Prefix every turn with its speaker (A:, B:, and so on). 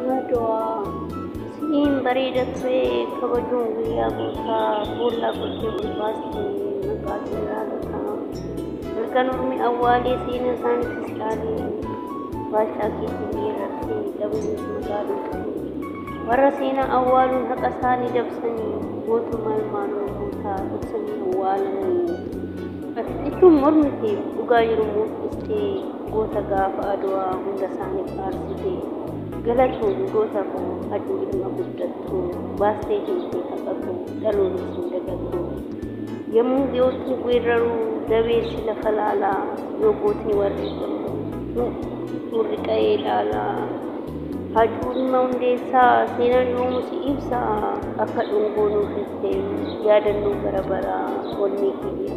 A: Adwa siin bareedattee kabajuun guyyaa gootaa boollaa qottee bulbaasti maqaa jiraatota mirgaan ormi awwaalee seenaa isaaniitis ilaalee baashaa keetii irratti dabaluus magaalota warra seenaa awwaaluun haqa isaanii dabsanii mootummaa ilmaan oromootaa dursanii awwaalanii atiichuun mormiti dhugaa jiru mul'istee goota gaafa adwaa hunda isaanii faarsitee galatuun goota koo aduu ilma guddattu baastee jirtee haqatu dhaloonis hin dagattu yommuu dhiyootti weeraruu dabeessi lafa laalaa yoo gootni warri suurri qa'ee ilaalaa hajuu ilma hundeessaa seenaan yoomus ibsaa akka dhungoo nuuf itteen yaadannoo bara baraa onnee keenya